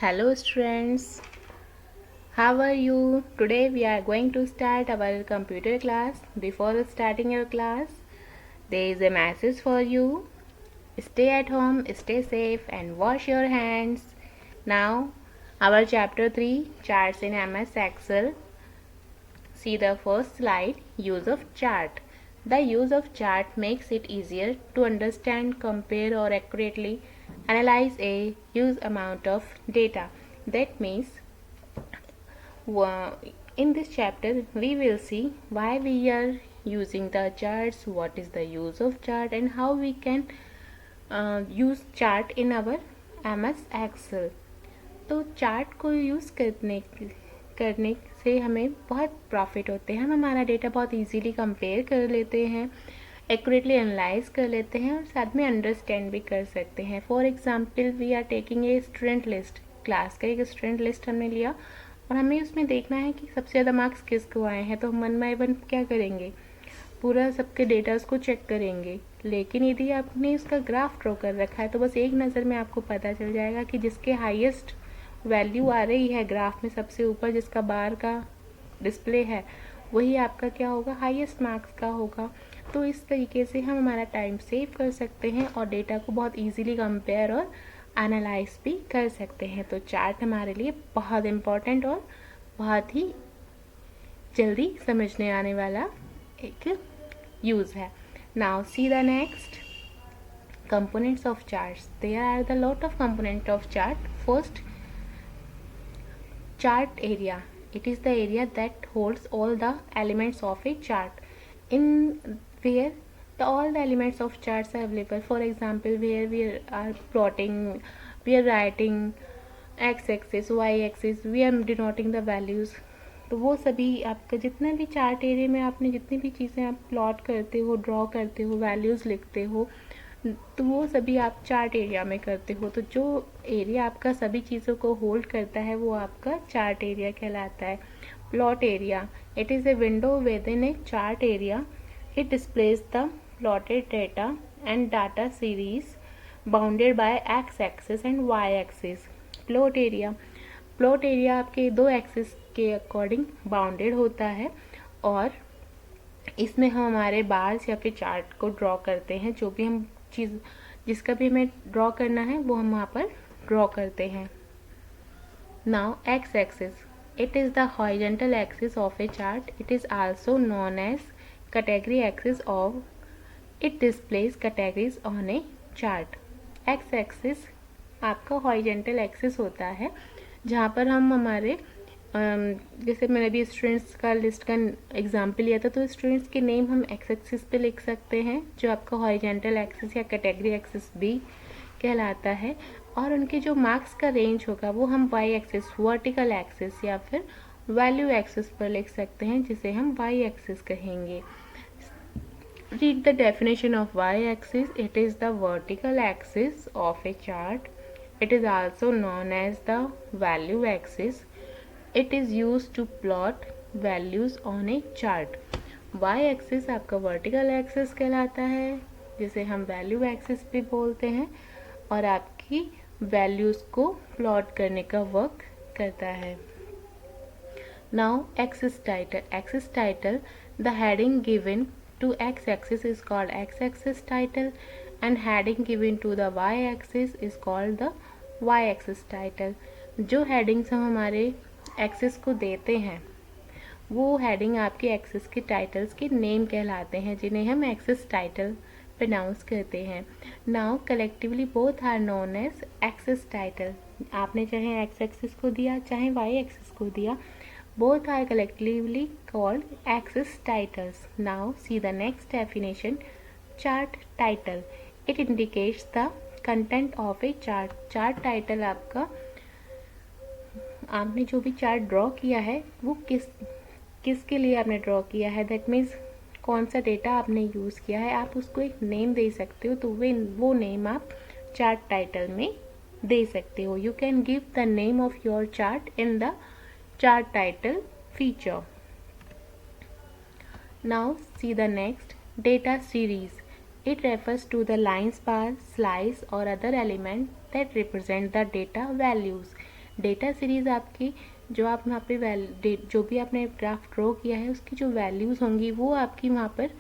Hello students, how are you? Today we are going to start our computer class. Before starting your class, there is a message for you. Stay at home, stay safe and wash your hands. Now, our chapter 3, charts in MS Excel. See the first slide, use of chart. The use of chart makes it easier to understand, compare or accurately analyze a huge amount of data. That means in this chapter we will see why we are using the charts, what is the use of chart and how we can use chart in our MS Excel. तो chart को use करने से हमें बहुत profit होते हैं। हम हमारा डेटा बहुत इजीली कंपेयर कर लेते हैं, एक्यूरेटली एनालाइज कर लेते हैं और साथ में अंडरस्टैंड भी कर सकते हैं। For example we are taking a student list, class का एक स्टूडेंट लिस्ट हमने लिया और हमें उसमें देखना है कि सबसे ज़्यादा मार्क्स किसको आए हैं। तो हम वन बाय वन क्या करेंगे, पूरा सबके डेटास को चेक करेंगे। लेकिन यदि आपने उसका ग्राफ ड्रॉ कर रखा है तो बस एक नज़र में आपको पता चल जाएगा कि जिसके हाईएस्ट वैल्यू आ रही है ग्राफ में सबसे ऊपर, जिसका बार का डिस्प्ले है, वही आपका क्या होगा, हाईएस्ट मार्क्स का होगा। तो इस तरीके से हम हमारा टाइम सेव कर सकते हैं और डेटा को बहुत इजीली कंपेयर और एनालाइज भी कर सकते हैं। तो चार्ट हमारे लिए बहुत इम्पोर्टेंट और बहुत ही जल्दी समझने आने वाला एक यूज़ है। Now see the next components of charts. There are the lot of component of chart. First, chart area. It is the area that holds all the elements of a chart, in where all the elements of charts are available. For example, where we are plotting, we are writing x-axis, y-axis, we are denoting the values. तो वो सभी आपका जितना भी chart area में आपने जितनी भी चीज़ें आप प्लॉट करते हो, ड्रॉ करते हो, वैल्यूज़ लिखते हो, तो वो सभी आप चार्ट एरिया में करते हो। तो जो एरिया आपका सभी चीज़ों को होल्ड करता है वो आपका चार्ट एरिया कहलाता है। Plot area, it is a window within a chart area. It displays the plotted data and data series bounded by x axis and y axis. Plot area आपके दो axis के according bounded होता है और इसमें हम हमारे bars या फिर चार्ट को ड्रॉ करते हैं। जो भी हम चीज़ जिसका भी हमें ड्रॉ करना है वो हम वहाँ पर ड्रॉ करते हैं। Now x axis, it is the horizontal axis of a chart. It is also known as category axis of it displays categories on a chart. X axis आपका हॉरिजॉन्टल एक्सिस होता है जहाँ पर हम हमारे जैसे मैंने अभी स्टूडेंट्स का लिस्ट का एग्जाम्पल लिया था, तो स्टूडेंट्स के नेम हम एक्स एक्सिस पे लिख सकते हैं जो आपका हॉरिजॉन्टल एक्सिस या कैटेगरी एक्सिस भी कहलाता है, और उनके जो मार्क्स का रेंज होगा वो हम वाई एक्सिस, वर्टिकल एक्सिस या फिर वैल्यू एक्सिस पर लिख सकते हैं जिसे हम वाई एक्सिस कहेंगे. Read the definition of y axis. It is the vertical axis of a chart. It is also known as the value axis. It is used to plot values on a chart. Y axis आपका vertical axis कहलाता है जिसे हम value axis भी बोलते हैं और आपकी वैल्यूज़ को प्लॉट करने का वर्क करता है. Now axis title, the heading given to x axis is called x axis title and heading given to the y axis is called the y axis title. जो हेडिंग्स हम हमारे axis को देते हैं वो हेडिंग आपके एक्सिस के titles के नेम कहलाते हैं जिन्हें हम एक्सिस टाइटल प्रोनाउंस करते हैं. Now collectively both are known as axis title. आपने चाहे एक्स एक्सिस को दिया चाहे वाई एक्सिस को दिया, both are collectively called axis titles. Now see the next definition. Chart title, it indicates the content of a chart. Chart title आपका, आपने जो भी चार्ट ड्रॉ किया है वो किसके लिए आपने ड्रॉ किया है, दैट मीन्स कौन सा डेटा आपने यूज़ किया है, आप उसको एक नेम दे सकते हो. तो वो नेम आप चार्ट टाइटल में दे सकते हो. You can give the name of your chart in the chart title feature. Now see the next, data series. It refers to the lines bar, slice or other element that represent the data values. Data series आपकी जो आप वहाँ पे जो भी आपने graph draw किया है उसकी जो वैल्यूज़ होंगी वो आपकी वहाँ पर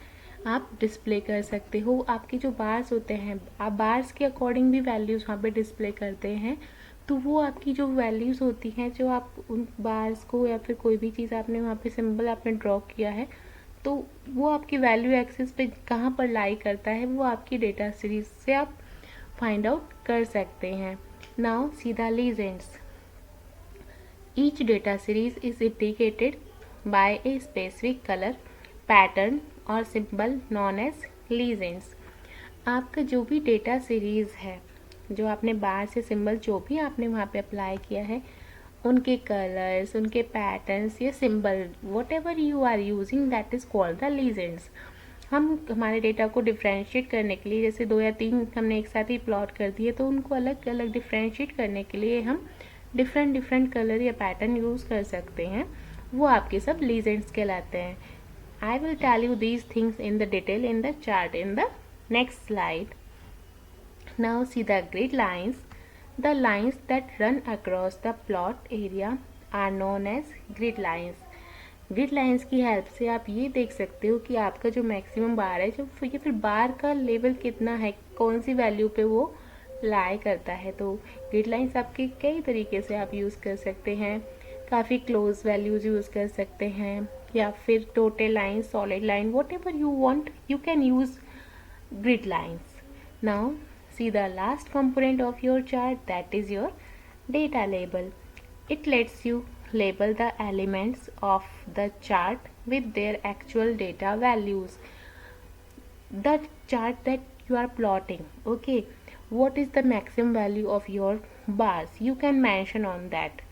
आप डिस्प्ले कर सकते हो। आपके जो बार्स होते हैं, आप बार्स के अकॉर्डिंग भी वैल्यूज़ वहाँ पे डिस्प्ले करते हैं, तो वो आपकी जो वैल्यूज़ होती हैं, जो आप उन बार्स को या फिर कोई भी चीज़ आपने वहाँ पे सिंबल आपने ड्रॉ किया है, तो वो आपकी वैल्यू एक्सिस पे कहाँ पर लाई करता है वो आपकी डेटा सीरीज से आप फाइंड आउट कर सकते हैं। नाउ सीधा legends. Each data series is indicated by a specific colour pattern और सिंबल नॉन एज लीजेंड्स। आपका जो भी डेटा सीरीज है, जो आपने बार से सिंबल जो भी आपने वहाँ पे अप्लाई किया है, उनके कलर्स, उनके पैटर्न्स, ये symbol whatever you are using that is called the legends. हम हमारे डेटा को डिफ्रेंशिएट करने के लिए, जैसे 2 या 3 हमने एक साथ ही प्लॉट कर दिए, तो उनको अलग अलग डिफ्रेंशिएट करने के लिए हम डिफरेंट कलर या पैटर्न यूज़ कर सकते हैं, वो आपके सब लीजेंड्स कहलाते हैं। I will tell you these things in the detail in the chart in the next slide. Now see the grid lines. The lines that run across the plot area are known as grid lines. Grid lines की help से आप ये देख सकते हो कि आपका जो मैक्सिमम बार है, जो या फिर बार का लेवल कितना है, कौन सी वैल्यू पे वो लाई करता है। तो ग्रिड लाइंस आपके कई तरीके से आप यूज़ कर सकते हैं। काफ़ी क्लोज वैल्यूज़ यूज़ कर सकते हैं, या फिर total line, solid line, what ever you want you can use grid lines. Now see the last component of your chart, that is your data label. It lets you label the elements of the chart with their actual data values. The chart that you are plotting, okay, what is the maximum value of your bars, you can mention on that.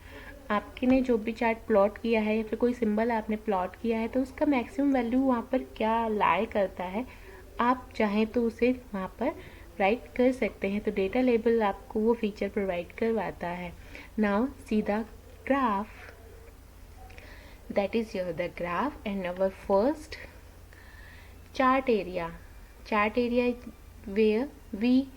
आपके ने जो भी chart plot किया है या फिर कोई symbol आपने प्लॉट किया है, तो उसका मैक्सिमम वैल्यू वहाँ पर क्या लाई करता है, आप चाहें तो उसे वहाँ पर राइट कर सकते हैं। तो डेटा लेबल आपको वो फीचर प्रोवाइड करवाता है। Now see the graph, that is your the graph and our first chart area where we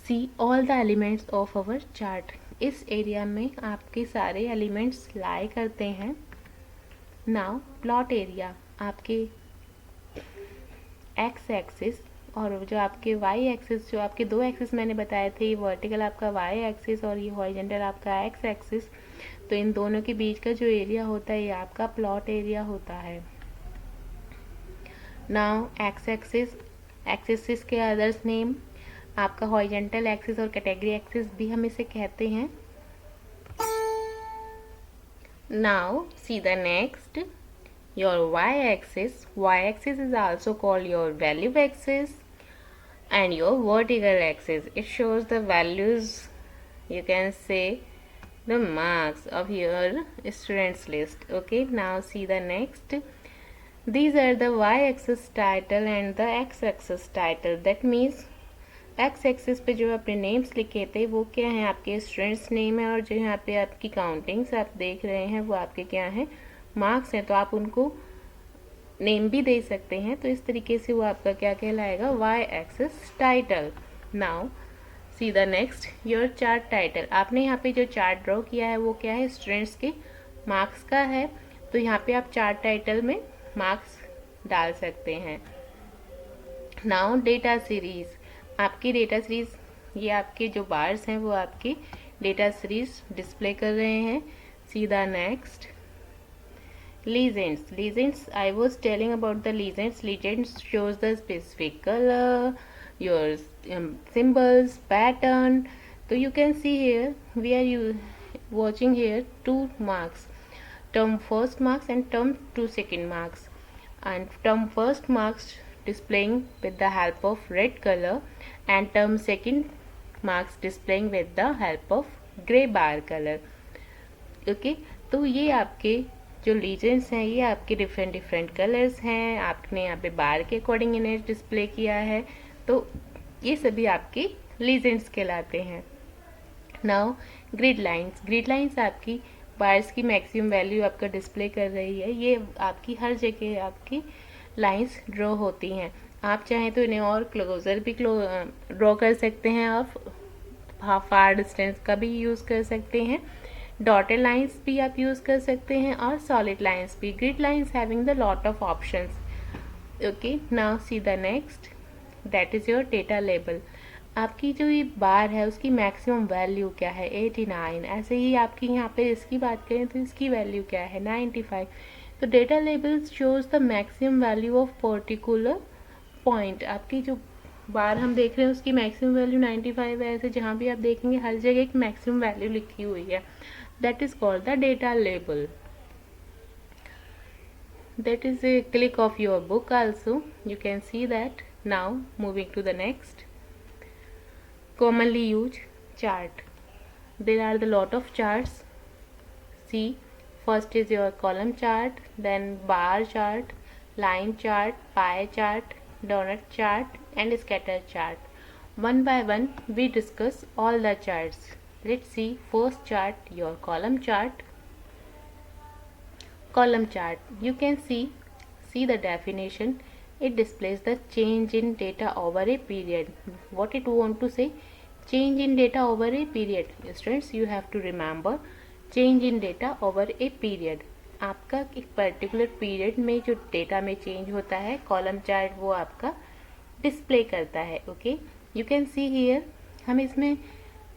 see all the elements of our chart. इस एरिया में आपके सारे एलिमेंट्स लाई करते हैं। नाउ प्लॉट एरिया, आपके x axis और जो आपके वाई एक्सिस, जो आपके 2 एक्सिस मैंने बताए थे, ये वर्टिकल आपका वाई एक्सिस और ये हॉरिजॉन्टल आपका एक्स एक्सिस, तो इन दोनों के बीच का जो एरिया होता है ये आपका प्लॉट एरिया होता है। नाउ एक्स एक्सिस के अदर्स नेम, आपका हॉरिजॉन्टल एक्सिस और कैटेगरी एक्सिस भी हम इसे कहते हैं। Now see the next, your y-axis is also called your value axis, and your vertical axis, it shows the values, you can say the marks of your students list. Okay, now see the next, these are the y-axis title and the x-axis title. That means x-axis पे जो आपने names लिखे थे वो क्या है, आपके students name है, और जो यहाँ पे आपकी काउंटिंग्स आप देख रहे हैं वो आपके क्या हैं, मार्क्स हैं। तो आप उनको नेम भी दे सकते हैं। तो इस तरीके से वो आपका क्या कहलाएगा, y axis title. Now see the next, your chart title. आपने यहाँ पे जो चार्ट ड्रॉ किया है वो क्या है, स्टूडेंट्स के मार्क्स का है। तो यहाँ पे आप चार्ट टाइटल में मार्क्स डाल सकते हैं। नाउ डेटा सीरीज, आपकी डेटा सीरीज, ये आपके जो बार्स हैं वो आपकी डेटा सीरीज डिस्प्ले कर रहे हैं। सी the next, legends, I was telling about the legends shows the specific color, your symbols, pattern. So you can see here we are watching here 2 marks, term first marks and term 2 second marks, and term first marks displaying with the help of red color and term second marks displaying with the help of gray bar color. Okay, तो ये आपके जो legends हैं ये आपके different colours हैं, आपने यहाँ पे बार के अकॉर्डिंग इन्हें डिस्प्ले किया है। तो ये सभी आपके लीजेंड्स कहलाते हैं। नाउ ग्रिड लाइंस आपकी बार्स की मैक्सिमम वैल्यू आपका डिस्प्ले कर रही है। ये आपकी हर जगह आपकी लाइंस ड्रॉ होती हैं। आप चाहें तो इन्हें और क्लोजर भी ड्रॉ कर सकते हैं, और फार डिस्टेंस का भी यूज़ कर सकते हैं। डॉटेड लाइन्स भी आप यूज़ कर सकते हैं और सॉलिड लाइन्स भी. Grid lines having the lot of options. Okay, now see the next, that is your data label. आपकी जो ये बार है उसकी मैक्सिमम वैल्यू क्या है, 89. ऐसे ही आपकी यहाँ पे इसकी बात करें तो इसकी वैल्यू क्या है, 95. तो data label shows the maximum value of particular point. आपकी जो बार हम देख रहे हैं उसकी मैक्सिमम वैल्यू 95 है. ऐसे जहाँ भी आप देखेंगे हर जगह एक मैक्सिमम वैल्यू लिखी हुई है. That is called the data label. That is a click of your book also. You can see that. Now moving to the next. Commonly used chart. There are the lot of charts. See, first is your column chart, then bar chart, line chart, pie chart, donut chart and scatter chart. One by one we discuss all the charts. Let's see first chart, your column chart. Column chart, you can see the definition. It displays the change in data over a period. What it want to say? Change in data over a period. Students, you have to remember change in data over a period. आपका एक particular period में जो data में change होता है, column chart वो आपका display करता है. Okay, you can see here. हम इसमें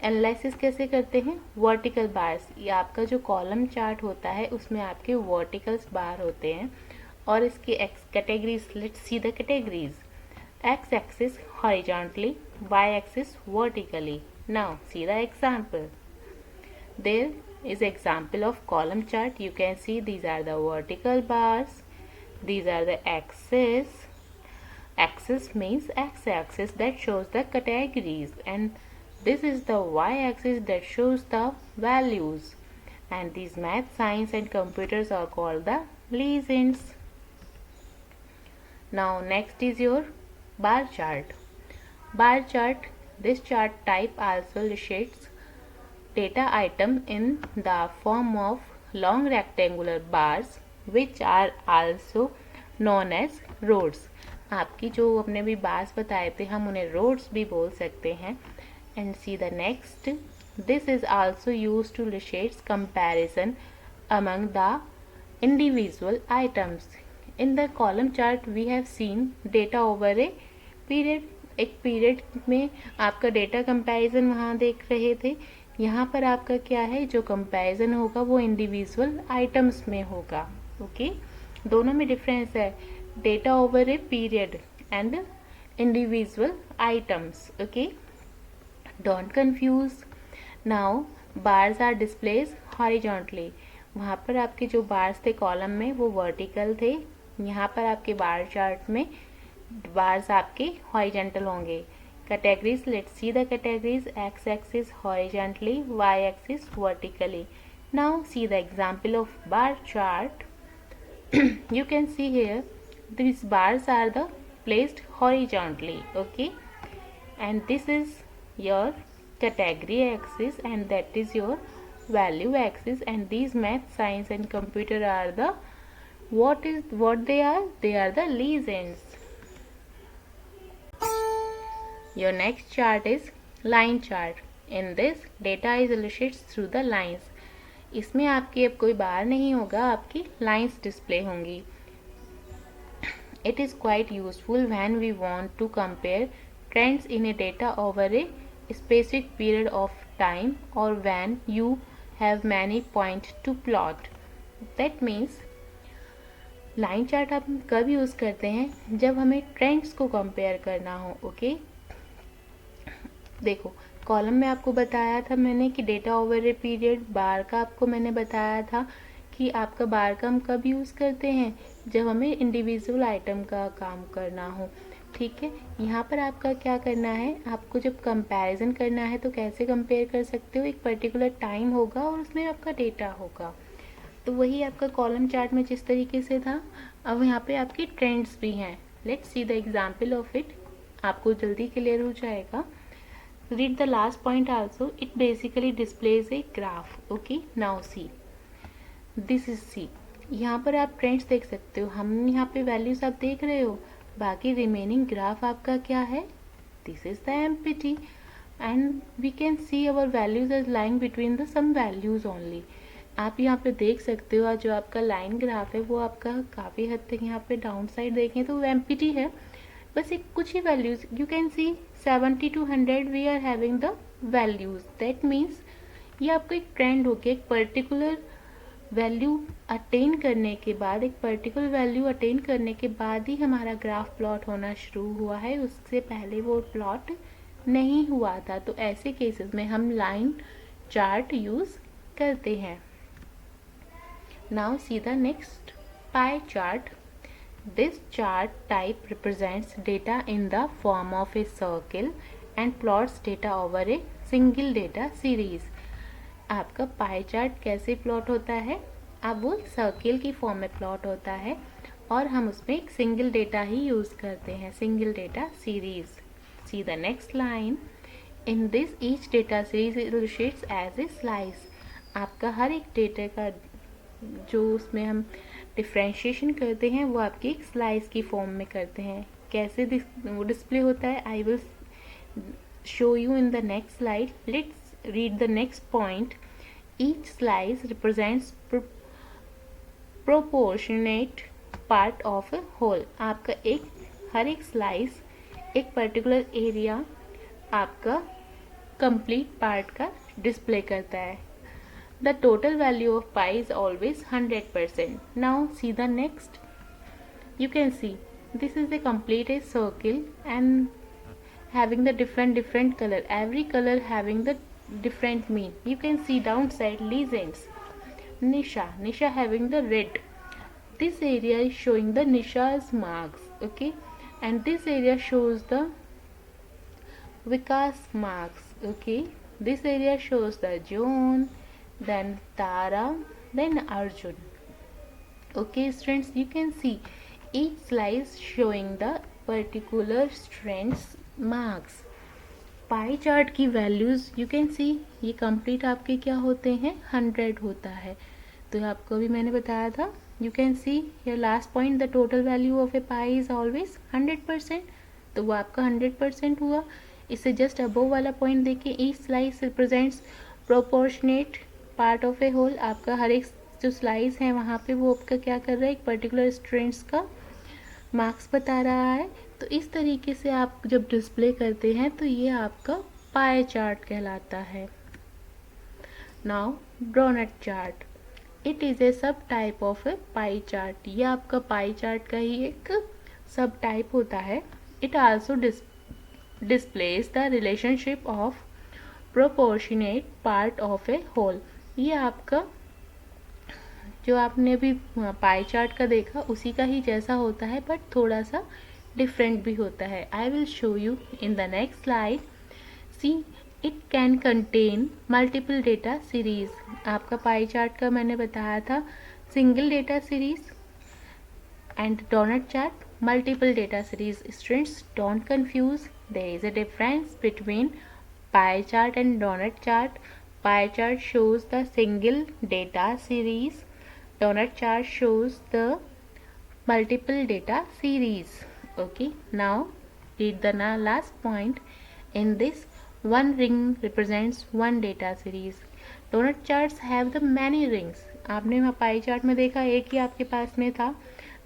एनालिसिस कैसे करते हैं, वर्टिकल बार्स. ये आपका जो कॉलम चार्ट होता है उसमें आपके वर्टिकल्स बार होते हैं और इसकी x categories. Let's see the categories. X axis horizontally, y axis vertically. Now see the example. There is example of column chart. You can see these are the vertical bars, these are the axis. Axis means x-axis that shows the categories, and this is the y-axis that shows the values. And these math, science and computers are called the legends. Now next is your bar chart. Bar chart, this chart type also illustrates data item in the form of long rectangular bars which are also known as rows. आपकी जो अपने भी bars बताए थे हम उन्हें roads भी बोल सकते हैं. And see the next. This is also used to illustrate comparison among the individual items. In the column chart we have seen data over a period. एक पीरियड में आपका डेटा कंपैरिजन वहाँ देख रहे थे. यहाँ पर आपका क्या है, जो कंपैरिजन होगा वो इंडिविजुअल आइटम्स में होगा. ओके, दोनों में डिफरेंस है, data over a period and individual items. Okay, don't confuse. Now bars are displays horizontally. वहाँ पर आपके जो बार्स थे कॉलम में वो वर्टिकल थे. यहाँ पर आपके बार चार्ट में बार्स आपके हॉरिजॉन्टल होंगे. Categories, let's see the categories. X-axis horizontally, Y-axis vertically. Now see the example of bar chart. You can see here these bars are the placed horizontally. Okay, and this is your category axis and that is your value axis, and these math, science and computer are the what they are? They are the legends. Your next chart is line chart. In this, data is illustrated through the lines. इसमें आपकी अब कोई बार नहीं होगा, आपकी lines display होंगी. It is quite useful when we want to compare trends in a data over a specific period of time or when you have many points to plot. That means line chart आप कब use करते हैं, जब हमें trends को compare करना हो. Okay, देखो कॉलम में आपको बताया था मैंने कि डेटा ओवर ए पीरियड. बार का आपको मैंने बताया था कि आपका बार का हम कब यूज़ करते हैं, जब हमें इंडिविजुअल आइटम का काम करना हो. ठीक है, यहाँ पर आपका क्या करना है, आपको जब कंपैरिजन करना है तो कैसे कंपेयर कर सकते हो, एक पर्टिकुलर टाइम होगा और उसमें आपका डेटा होगा. तो वही आपका कॉलम चार्ट में जिस तरीके से था, अब यहाँ पे आपकी ट्रेंड्स भी हैं. Let's see the example of it. आपको जल्दी क्लियर हो जाएगा. Read the last point also. It basically displays a graph. Okay, now see. This is C. यहाँ पर आप ट्रेंड्स देख सकते हो. हम यहाँ पे वैल्यूज आप देख रहे हो. बाकी रिमेनिंग ग्राफ आपका क्या है, this is the empty. And we can see our values as lying between the some values only. आप यहाँ पे देख सकते हो, जो आपका लाइन ग्राफ है वो आपका काफ़ी हद तक यहाँ पे डाउन साइड देखें तो वो एम्प्टी है, बस एक कुछ ही values you can see 70 to 100 we are having the values. That means ये आपका एक ट्रेंड हो गया, एक पर्टिकुलर वैल्यू अटेन करने के बाद, एक पर्टिकुलर वैल्यू अटेन करने के बाद ही हमारा ग्राफ प्लॉट होना शुरू हुआ है, उससे पहले वो प्लॉट नहीं हुआ था। तो ऐसे केसेस में हम लाइन चार्ट यूज करते हैं। Now see the next pie chart. This chart type represents data in the form of a circle and plots data over a single data series. आपका पाई चार्ट कैसे plot होता है? अब वो circle की form में प्लॉट होता है और हम उसमें एक सिंगल डेटा ही यूज़ करते हैं, single data series. See the next line. In this each data series illustrates as a slice. आपका हर एक डेटा का जो उसमें हम डिफ्रेंशिएशन करते हैं वो आपकी एक स्लाइस की फॉर्म में करते हैं। कैसे वो डिस्प्ले होता है, I will show you in the next slide. Let's read the next point. Each slice represents proportionate part of a whole. आपका हर एक स्लाइस एक पर्टिकुलर एरिया आपका कंप्लीट पार्ट का डिस्प्ले करता है। The total value of pi is always 100%. Now see the next. You can see this is a complete circle and having the different color. Every color having the different mean. You can see downside legends. Nisha having the red. This area is showing the Nisha's marks. Okay, and this area shows the Vikas marks. Okay, this area shows the John, then Tara, then Arjun. Okay students, you can see each slice showing the particular strengths marks. Pie chart की values you can सी, ये complete आपके क्या होते हैं, 100 होता है। तो आपको भी मैंने बताया था, you can see your last point, the total value of a pie is always 100%। तो वो आपका 100% हुआ। इससे जस्ट अबोव वाला पॉइंट देखिए, each slice represents proportionate part of a whole. आपका हर एक जो स्लाइस है वहाँ पे वो आपका क्या कर रहा है, एक पर्टिकुलर स्ट्रेंथ्स का मार्क्स बता रहा है। तो इस तरीके से आप जब डिस्प्ले करते हैं तो ये आपका पाई चार्ट कहलाता है। Now donut chart, it is a sub type of a pie chart. ये आपका पाई चार्ट का ही एक सब टाइप होता है। It also displays the relationship of proportionate part of a whole. ये आपका जो आपने अभी पाई चार्ट का देखा उसी का ही जैसा होता है, बट थोड़ा सा डिफरेंट भी होता है। I will show you in the next slide. See it can contain multiple data series. आपका पाई चार्ट का मैंने बताया था single data series and donut chart multiple data series. Students don't confuse, there is a difference between pie chart and donut chart. Pie chart shows the single data series. Donut chart shows the multiple data series. Okay, now read the last point. In this, one ring represents one data series. Donut charts have the many rings. आपने वहाँ pie chart में देखा एक ही आपके पास में था,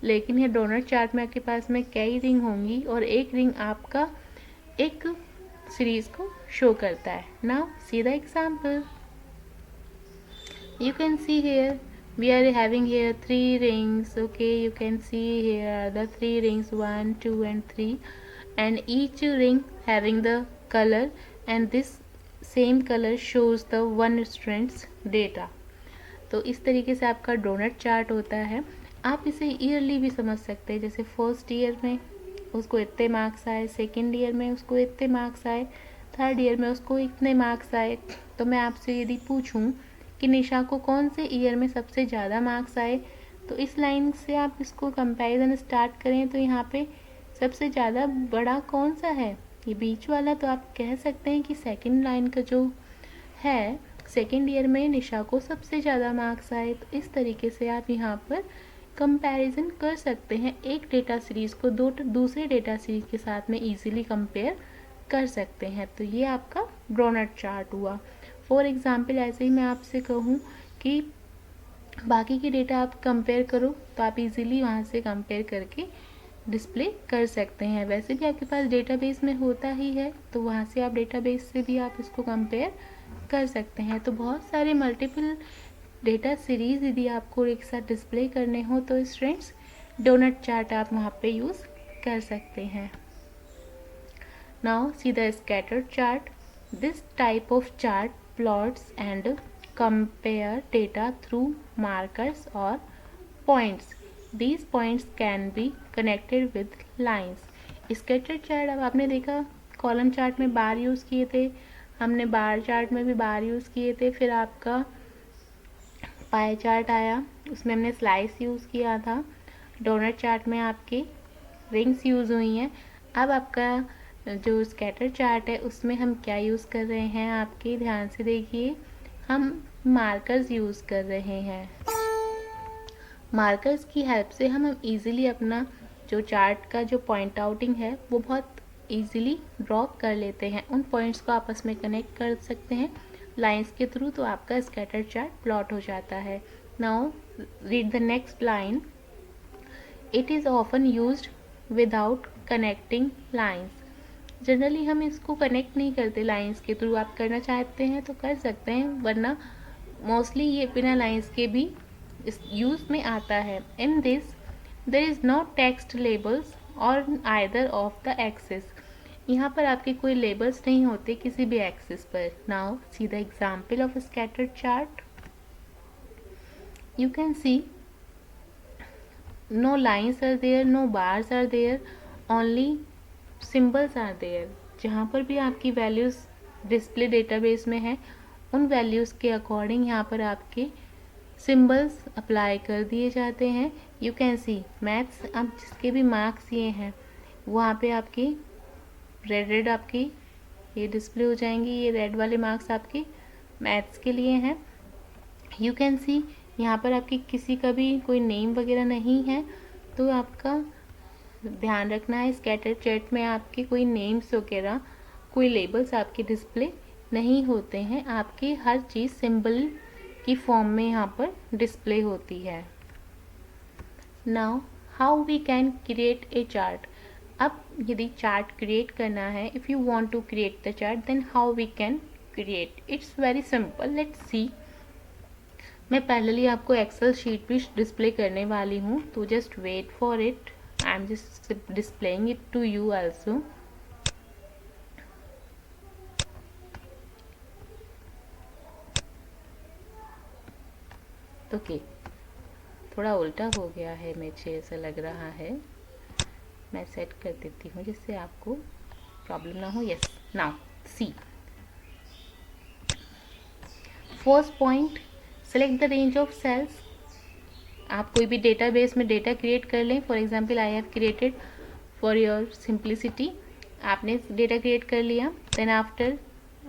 लेकिन ये डोनट चार्ट में आपके पास में कई रिंग होंगी और एक रिंग आपका एक सीरीज को शो करता है। Now see the example. You can see here we are having here 3 rings. Okay, you can see here the 3 rings 1 2 and 3 and each ring having the color and this same color shows the one strand's data. तो इस तरीके से आपका donut chart होता है। आप इसे yearly भी समझ सकते हैं, जैसे फर्स्ट ईयर में उसको इतने मार्क्स आए, सेकेंड ईयर में उसको इतने मार्क्स आए, थर्ड ईयर में उसको इतने मार्क्स आए। तो मैं आपसे यदि पूछूं कि निशा को कौन से ईयर में सबसे ज़्यादा मार्क्स आए, तो इस लाइन से आप इसको कंपैरिजन स्टार्ट करें तो यहाँ पे सबसे ज़्यादा बड़ा कौन सा है, ये बीच वाला। तो आप कह सकते हैं कि सेकेंड लाइन का जो है, सेकेंड ईयर में निशा को सबसे ज़्यादा मार्क्स आए। तो इस तरीके से आप यहाँ पर कंपैरिजन कर सकते हैं, एक डेटा सीरीज़ को दूसरे डेटा सीरीज के साथ में इजीली कंपेयर कर सकते हैं। तो ये आपका डोनट चार्ट हुआ। फॉर एग्जांपल ऐसे ही मैं आपसे कहूँ कि बाकी की डेटा आप कंपेयर करो, तो आप इजीली वहाँ से कंपेयर करके डिस्प्ले कर सकते हैं। वैसे भी आपके पास डेटाबेस में होता ही है, तो वहाँ से आप डेटाबेस से भी आप इसको कंपेयर कर सकते हैं। तो बहुत सारे मल्टीपल डेटा सीरीज यदि आपको एक साथ डिस्प्ले करने हो तो स्टूडेंट्स डोनट चार्ट आप वहाँ पे यूज़ कर सकते हैं। Now see the scatter chart. This type of chart plots and compare data through markers और points. These points can be connected with lines. Scatter chart अब आपने देखा, कॉलम चार्ट में बार यूज़ किए थे, हमने बार चार्ट में भी बार यूज़ किए थे, फिर आपका पाई चार्ट आया, उसमें हमने स्लाइस यूज़ किया था। डोनट चार्ट में आपके रिंग्स यूज़ हुई हैं। अब आपका जो स्कैटर चार्ट है उसमें हम क्या यूज़ कर रहे हैं, आपके ध्यान से देखिए, हम मार्कर्स यूज़ कर रहे हैं। मार्कर्स की हेल्प से हम इजीली अपना जो चार्ट का जो पॉइंट आउटिंग है वो बहुत इजीली ड्रॉ कर लेते हैं। उन पॉइंट्स को आपस में कनेक्ट कर सकते हैं लाइंस के थ्रू, तो आपका स्कैटर चार्ट प्लॉट हो जाता है। Now read the next line. It is often used without connecting lines. Generally हम इसको कनेक्ट नहीं करते लाइंस के थ्रू, आप करना चाहते हैं तो कर सकते हैं, वरना मोस्टली ये बिना लाइंस के भी इस यूज में आता है। In this there is no text labels और आइदर ऑफ द एक्सिस। यहाँ पर आपके कोई लेबल्स नहीं होते किसी भी एक्सिस पर। Now see the example of scattered chart. You can see no lines are there, no bars are there, only symbols are there. जहाँ पर भी आपकी वैल्यूज़ डिस्प्ले डेटाबेस में है उन वैल्यूज़ के अकॉर्डिंग यहाँ पर आपके सिंबल्स अप्लाई कर दिए जाते हैं। यू कैन सी मैथ्स, अब जिसके भी मार्क्स ये हैं वहाँ पे आपकी रेड आपकी ये डिस्प्ले हो जाएंगी। ये रेड वाले मार्क्स आपके मैथ्स के लिए हैं। यू कैन सी यहाँ पर आपकी किसी का भी कोई नेम वगैरह नहीं है, तो आपका ध्यान रखना है स्कैटर चार्ट में आपके कोई नेम्स वगैरह कोई लेबल्स आपके डिस्प्ले नहीं होते हैं। आपकी हर चीज़ सिंबल की फॉर्म में यहाँ पर डिस्प्ले होती है। Now how we can create a chart. अब यदि चार्ट क्रिएट करना है, if you want to create the chart then how we can create, it's very simple, let's see. मैं पहले आपको एक्सेल शीट भी डिस्प्ले करने वाली हूँ, तो just wait for it, I am just displaying it to you also. Okay, थोड़ा उल्टा हो गया है, मुझे ऐसा लग रहा है, मैं सेट कर देती हूँ जिससे आपको प्रॉब्लम ना हो। Yes, now see first point, select the range of cells. आप कोई भी डेटाबेस में डेटा क्रिएट कर लें। For example I have created for your simplicity, आपने डेटा क्रिएट कर लिया। देन आफ्टर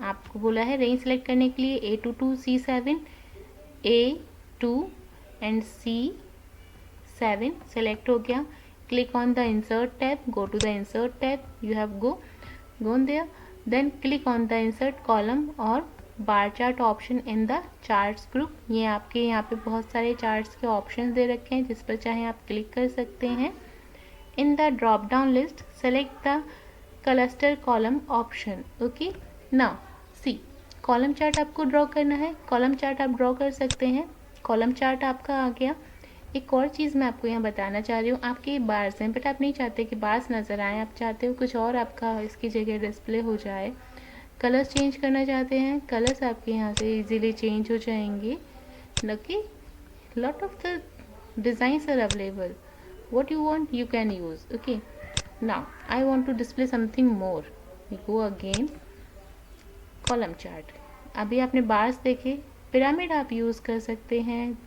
आपको बोला है रेंज सेलेक्ट करने के लिए A2 C7, A2 and C7 select हो गया। Click on the insert tab, go to the insert tab, you have gone there, then click on the insert column or bar chart option in the charts group. ये आपके यहाँ पे बहुत सारे charts के options दे रखे हैं जिस पर चाहे आप क्लिक कर सकते हैं। In the drop down list select the cluster column option. Okay, now see column chart आपको ड्रॉ करना है, कॉलम चार्ट आप ड्रॉ कर सकते हैं। कॉलम चार्ट आपका आ गया। एक और चीज़ मैं आपको यहाँ बताना चाह रही हूँ, आपके बार्स हैं बट आप नहीं चाहते कि बार्स नज़र आए, आप चाहते हो कुछ और आपका इसकी जगह डिस्प्ले हो जाए। कलर्स चेंज करना चाहते हैं, कलर्स आपके यहाँ से इजीली चेंज हो जाएंगे। Okay, lot of the designs are available, what you want you can use. Okay, now I want to display something more, go again column chart. अभी आपने बार्स देखे, पिरामिड आप यूज़ कर सकते हैं,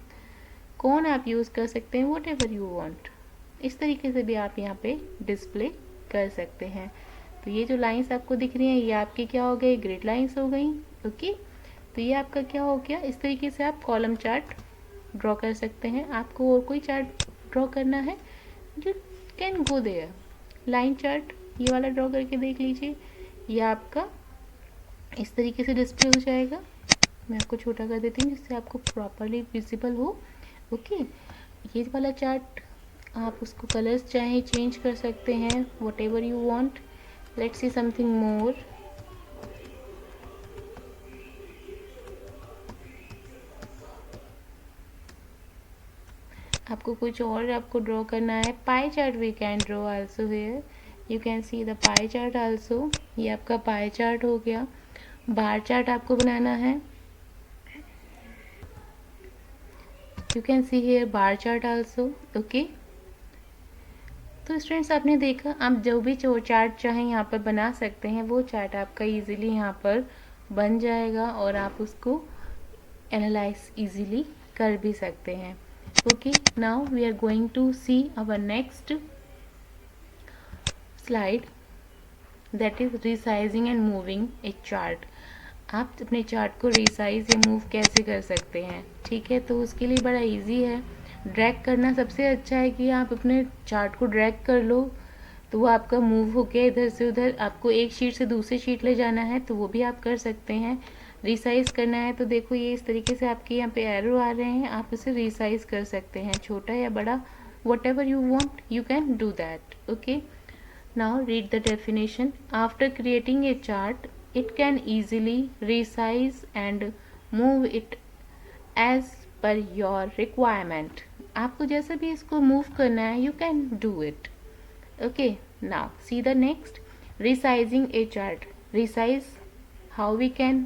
कौन आप यूज़ कर सकते हैं, वट एवर यू वॉन्ट। इस तरीके से भी आप यहाँ पे डिस्प्ले कर सकते हैं। तो ये जो लाइंस आपको दिख रही हैं ये आपकी क्या हो गई, ग्रिड लाइंस हो गई। ओके, तो ये आपका क्या हो गया, इस तरीके से आप कॉलम चार्ट ड्रॉ कर सकते हैं। आपको और कोई चार्ट ड्रॉ करना है, you can go there. Line chart ये वाला ड्रॉ करके देख लीजिए, ये आपका इस तरीके से डिस्प्ले हो जाएगा। मैं आपको छोटा कर देती हूँ जिससे आपको प्रॉपरली विजिबल हो। ओके, ये वाला चार्ट आप उसको कलर्स चाहे चेंज कर सकते हैं, whatever you want. Let's see something more. आपको कुछ और आपको ड्रॉ करना है, pie chart we can draw also here, you can see the pie chart also. ये आपका पाई चार्ट हो गया। बार चार्ट आपको बनाना है, you can see here bar chart also. Okay, तो स्टूडेंट्स आपने देखा, आप जो भी जो चार्ट चाहें यहाँ पर बना सकते हैं, वो चार्ट आपका इजीली यहाँ पर बन जाएगा और आप उसको एनालाइज इजीली कर भी सकते हैं। Okay, now we are going to see our next slide, that is resizing and moving a chart. आप अपने चार्ट को रिसाइज या मूव कैसे कर सकते हैं, ठीक है। तो उसके लिए बड़ा इजी है, ड्रैग करना सबसे अच्छा है कि आप अपने चार्ट को ड्रैग कर लो तो वो आपका मूव हो गया इधर से उधर। आपको एक शीट से दूसरी शीट ले जाना है तो वो भी आप कर सकते हैं। रिसाइज करना है तो देखो ये इस तरीके से आपके यहाँ पे एरो आ रहे हैं, आप इसे रिसाइज कर सकते हैं, छोटा या बड़ा, what ever you want you can do that. Okay, now read the definition. After creating a chart, it can easily resize and move it as per your requirement. आपको जैसे भी इसको मूव करना है, you can do it. Okay, now see the next, resizing a chart. Resize how we can,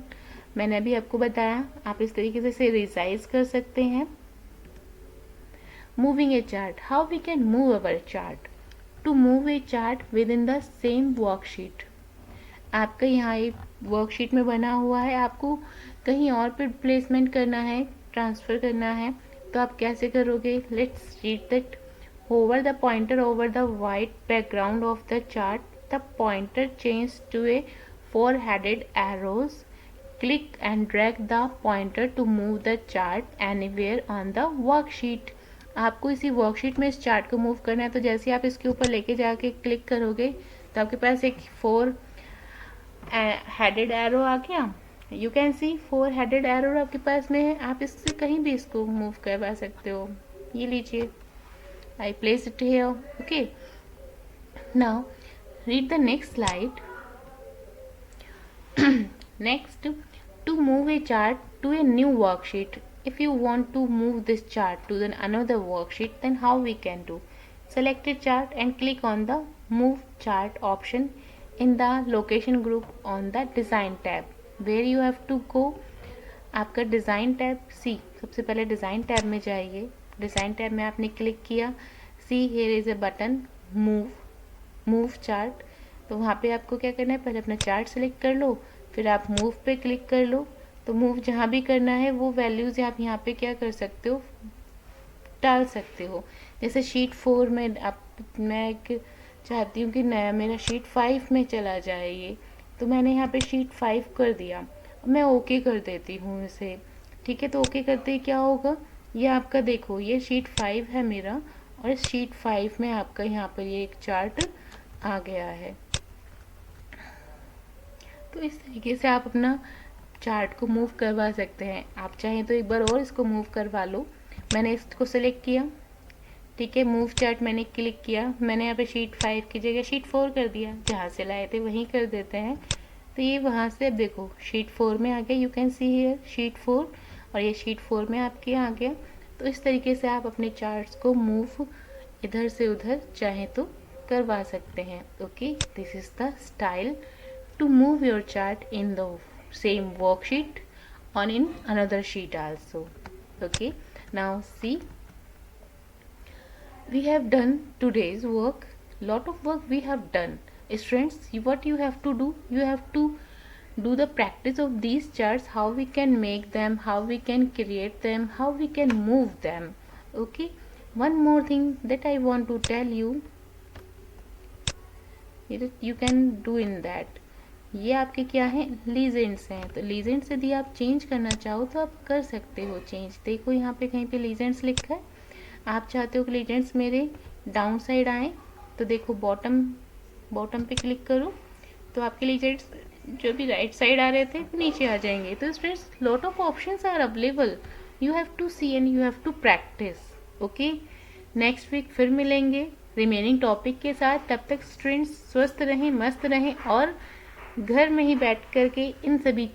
मैंने अभी आपको बताया, आप इस तरीके से इसे resize कर सकते हैं। Moving a chart, how we can move our chart. To move a chart within the same worksheet. आपका यहाँ एक वर्कशीट में बना हुआ है, आपको कहीं और पे प्लेसमेंट करना है, ट्रांसफ़र करना है, तो आप कैसे करोगे? Let's read that. Hover the pointer over the white background of the chart, the pointer change to a 4 headed arrows. Click and drag the pointer to move the chart anywhere on the worksheet. आपको इसी worksheet में इस chart को move करना है, तो जैसे आप इसके ऊपर लेके जाके क्लिक करोगे तो आपके पास एक 4 हेडेड एरो आ गया। You can C 4 headed arrow आपके पास में है, आप इससे कहीं भी इसको मूव करवा सकते हो। ये लीजिए, I place it here. Okay, now read the next slide. Next, to move a chart to a new worksheet. If you want to move this chart to another worksheet, then how we can do? Select a chart and click on the Move Chart option in the Location group on the Design tab. Where you have to go? आपका design tab सी, सबसे पहले design tab में जाइए। Design tab में आपने click किया, see here is a button move chart. तो वहाँ पे आपको क्या करना है, पहले अपना चार्ट सेलेक्ट कर लो, फिर आप मूव पे क्लिक कर लो। तो मूव जहाँ भी करना है वो वैल्यूज़ आप यहाँ पे क्या कर सकते हो, डाल सकते हो। जैसे शीट 4 में मैं एक चाहती हूँ कि नया मेरा शीट 5 में चला जाए ये, तो मैंने यहाँ पे शीट 5 कर दिया। अब मैं ओके कर देती हूँ इसे, ठीक है। तो ओके करते ही क्या होगा, ये आपका देखो ये शीट 5 है मेरा, और इस शीट 5 में आपका यहाँ पर ये एक चार्ट आ गया है। तो इस तरीके से आप अपना चार्ट को मूव करवा सकते हैं। आप चाहें तो एक बार और इसको मूव करवा लो। मैंने इसको सेलेक्ट किया, ठीक है, मूव चार्ट मैंने क्लिक किया, मैंने यहाँ पे शीट 5 की जगह शीट 4 कर दिया, जहाँ से लाए थे वहीं कर देते हैं। तो ये वहाँ से अब देखो शीट 4 में आ गया, you can see here sheet 4, और ये शीट 4 में आपके आ गया। तो इस तरीके से आप अपने चार्ट्स को मूव इधर से उधर चाहें तो करवा सकते हैं। Okay, this is the style to move your chart in the same worksheet on in another sheet also. Okay, now see, we have done today's work. Lot of work we have done. Students, what you have to do, you have to do the practice of these charts, how we can make them, how we can create them, how we can move them. Okay, one more thing that I want to tell you, you can do in that. ये आपके क्या हैं, legends हैं। तो legends यदि आप change करना चाहो तो आप कर सकते हो चेंज। देखो यहाँ पे कहीं पे लीजेंड्स लिखा है, आप चाहते हो कि लीजेंड्स मेरे डाउन साइड आए, तो देखो बॉटम पे क्लिक करो तो आपके लीजेंड्स जो भी राइट साइड आ रहे थे वो नीचे आ जाएंगे। तो students lot of options are available, you have to see and you have to practice. Okay, next week फिर मिलेंगे रिमेनिंग टॉपिक के साथ। तब तक स्टूडेंट्स स्वस्थ रहें, मस्त रहें और घर में ही बैठ करके इन सभी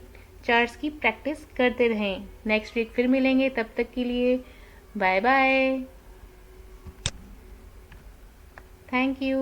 चार्ट्स की प्रैक्टिस करते रहें। नेक्स्ट वीक फिर मिलेंगे, तब तक के लिए बाय बाय, थैंक यू।